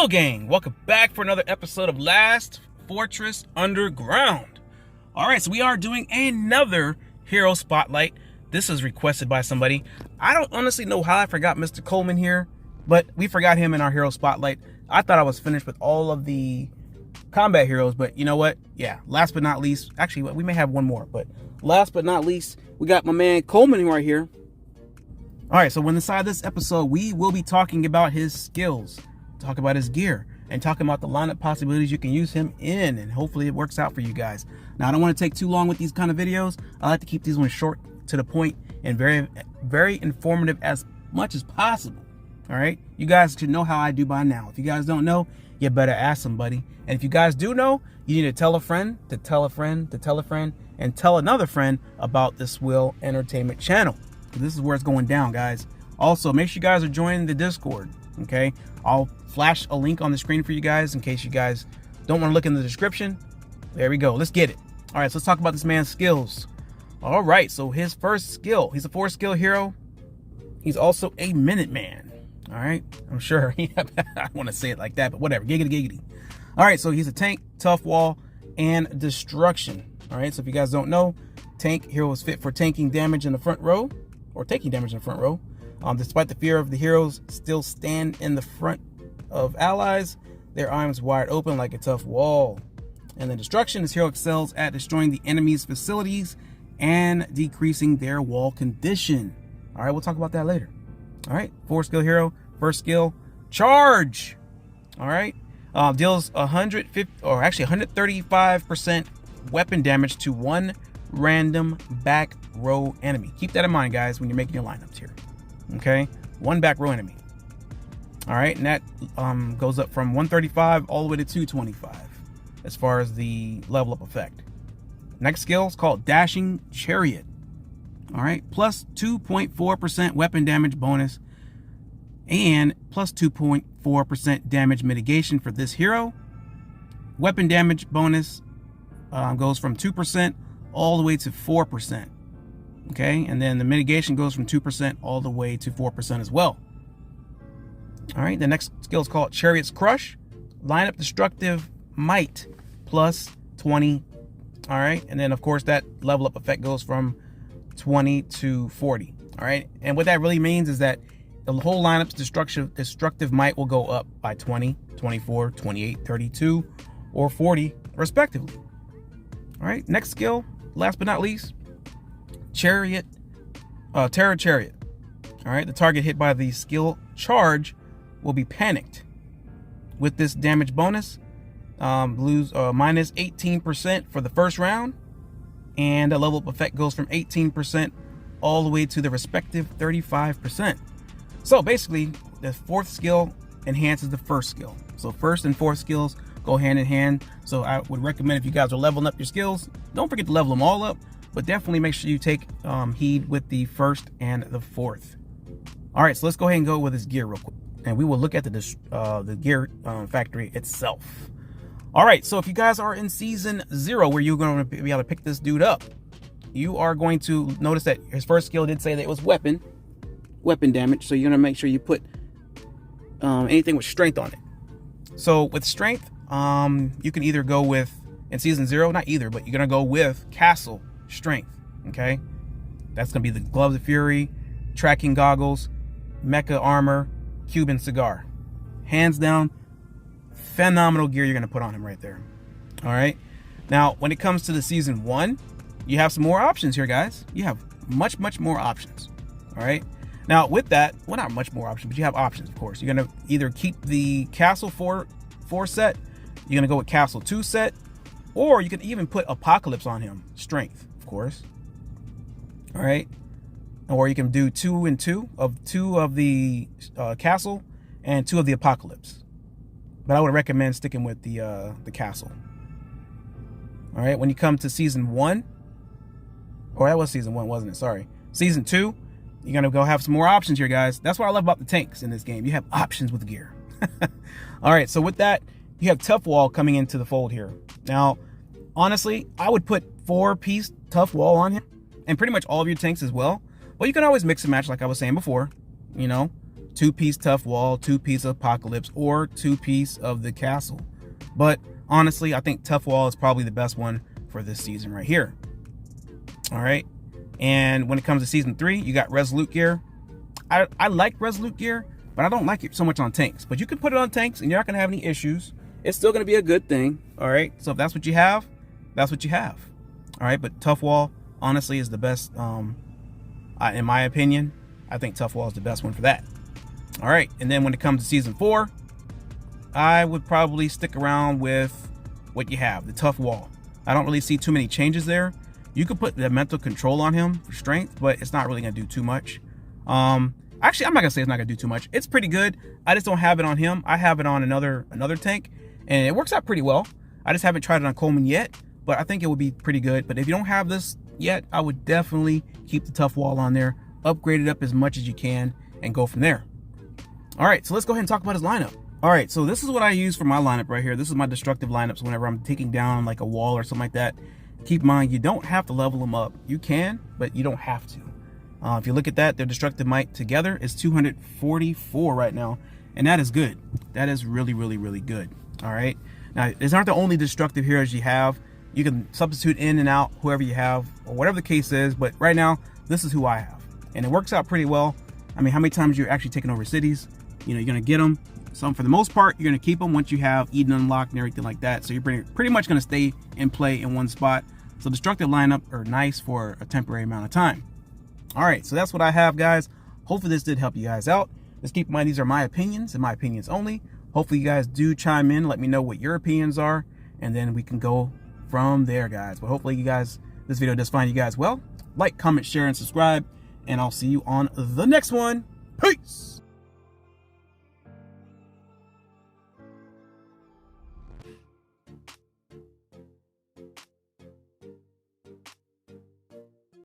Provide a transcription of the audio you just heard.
SWILL gang, welcome back for another episode of Last Fortress Underground. Alright, so we are doing another hero spotlight. This is requested by somebody. I don't honestly know how I forgot Mr. Coleman here, but we forgot him in our hero spotlight. I thought I was finished with all of the combat heroes, but you know what? Yeah, last but not least, actually we may have one more, but last but not least, we got my man Coleman right here. Alright, so inside this episode, we will be talking about his skills, talk about his gear, and talking about the lineup possibilities you can use him in, and hopefully it works out for you guys. Now, I don't want to take too long with these kind of videos. I like to keep these ones short, to the point, and very informative as much as possible. Alright, you guys should know how I do by now. If you guys don't know, you better ask somebody. And if you guys do know, you need to tell a friend, to tell a friend, to tell a friend, and tell another friend about the SWILLEntertainment channel. This is where it's going down, guys. Also, make sure you guys are joining the Discord, okay? I'll flash a link on the screen for you guys in case you guys don't want to look in the description. There we go. Let's get it. All right, so let's talk about this man's skills. All right, so his first skill, he's a 4-skill hero. He's also a Minuteman. All right, I'm sure. I want to say it like that, but whatever. Giggity, giggity. All right, so he's a tank, tough wall, and destruction. All right, so if you guys don't know, tank hero is fit for tanking damage in the front row, or taking damage in the front row. Despite the fear of the heroes still stand in the front of allies, their arms wide open like a tough wall. And then destruction, this hero excels at destroying the enemy's facilities and decreasing their wall condition. All right, we'll talk about that later. All right, 4-skill hero, first skill, charge. All right, deals 135% weapon damage to one random back row enemy. Keep that in mind, guys, when you're making your lineups here. Okay, one back row enemy. All right, and that goes up from 135 all the way to 225 as far as the level up effect. Next skill is called Dashing Chariot. All right, plus 2.4% weapon damage bonus and plus 2.4% damage mitigation for this hero. Weapon damage bonus goes from 2% all the way to 4%. Okay, and then the mitigation goes from 2% all the way to 4% as well. All right, the next skill is called Chariot's Crush. Lineup destructive might plus 20. All right, and then of course that level up effect goes from 20 to 40. All right, and what that really means is that the whole lineup's destructive might will go up by 20, 24, 28, 32, or 40 respectively. All right, next skill, last but not least, Terror Chariot. All right, the target hit by the skill charge will be panicked. With this damage bonus, lose minus 18% for the first round, and the level up effect goes from 18% all the way to the respective 35%. So basically, the 4th skill enhances the first skill. So 1st and 4th skills go hand in hand. So I would recommend, if you guys are leveling up your skills, don't forget to level them all up, but definitely make sure you take heed with the 1st and the 4th. All right, so let's go ahead and go with his gear real quick, and we will look at the gear factory itself. All right, so if you guys are in season 0, where you're going to be able to pick this dude up, you are going to notice that his first skill did say that it was weapon damage. So you're going to make sure you put anything with strength on it. So with strength, you can either go with, in season 0, not either, but you're going to go with Castle Strength. Okay, that's going to be the Gloves of Fury, tracking goggles, mecha armor, Cuban cigar. Hands down, phenomenal gear you're going to put on him right there. All right, now when it comes to the season 1, you have some more options here, guys. You have much more options. All right, now with that, well, not much more options, but you have options. Of course, you're going to either keep the Castle 4 set, you're going to go with Castle 2 set, or you can even put Apocalypse on him, strength, of course. All right, or you can do 2 and 2 of the Castle and 2 of the Apocalypse. But I would recommend sticking with the Castle. All right, when you come to season 1, or that was season 1, wasn't it? Sorry, season 2, you're gonna go have some more options here, guys. That's what I love about the tanks in this game. You have options with gear. All right, so with that, you have Tough Wall coming into the fold here. Now, honestly, I would put 4-piece Tough Wall on him, and pretty much all of your tanks as well. But you can always mix and match, like I was saying before, you know. 2-piece Tough Wall, 2-piece Apocalypse, or 2-piece of the Castle. But honestly, I think Tough Wall is probably the best one for this season right here. All right. And when it comes to season 3, you got Resolute gear. I like Resolute gear, but I don't like it so much on tanks. But you can put it on tanks and you're not going to have any issues. It's still going to be a good thing. All right. So if that's what you have, that's what you have. All right. But Tough Wall, honestly, is the best. In my opinion, I think Tough Wall is the best one for that. All right. And then when it comes to season 4, I would probably stick around with what you have, the Tough Wall. I don't really see too many changes there. You could put the mental control on him for strength, but it's not really going to do too much. Actually, I'm not going to say it's not going to do too much. It's pretty good. I just don't have it on him. I have it on another tank, and it works out pretty well. I just haven't tried it on Coleman yet, but I think it would be pretty good. But if you don't have this yet, I would definitely keep the Tough Wall on there, upgrade it up as much as you can, and go from there. All right, so let's go ahead and talk about his lineup. All right, so this is what I use for my lineup right here. This is my destructive lineups whenever I'm taking down like a wall or something like that. Keep in mind, you don't have to level them up. You can, but you don't have to. If you look at that, their destructive might together is 244 right now, and that is good. That is really, really, really good. All right. Now, these aren't the only destructive heroes you have. You can substitute in and out whoever you have, or whatever the case is. But right now, this is who I have, and it works out pretty well. I mean, how many times you're actually taking over cities? You know, you're gonna get them. So for the most part, you're gonna keep them once you have Eden unlocked and everything like that. So you're pretty much gonna stay and play in one spot. So destructive lineup are nice for a temporary amount of time. All right, so that's what I have, guys. Hopefully this did help you guys out. Just keep in mind, these are my opinions and my opinions only. Hopefully you guys do chime in, let me know what your opinions are, and then we can go from there, guys. But hopefully you guys, this video does find you guys well. Like, comment, share, and subscribe, and I'll see you on the next one. Peace.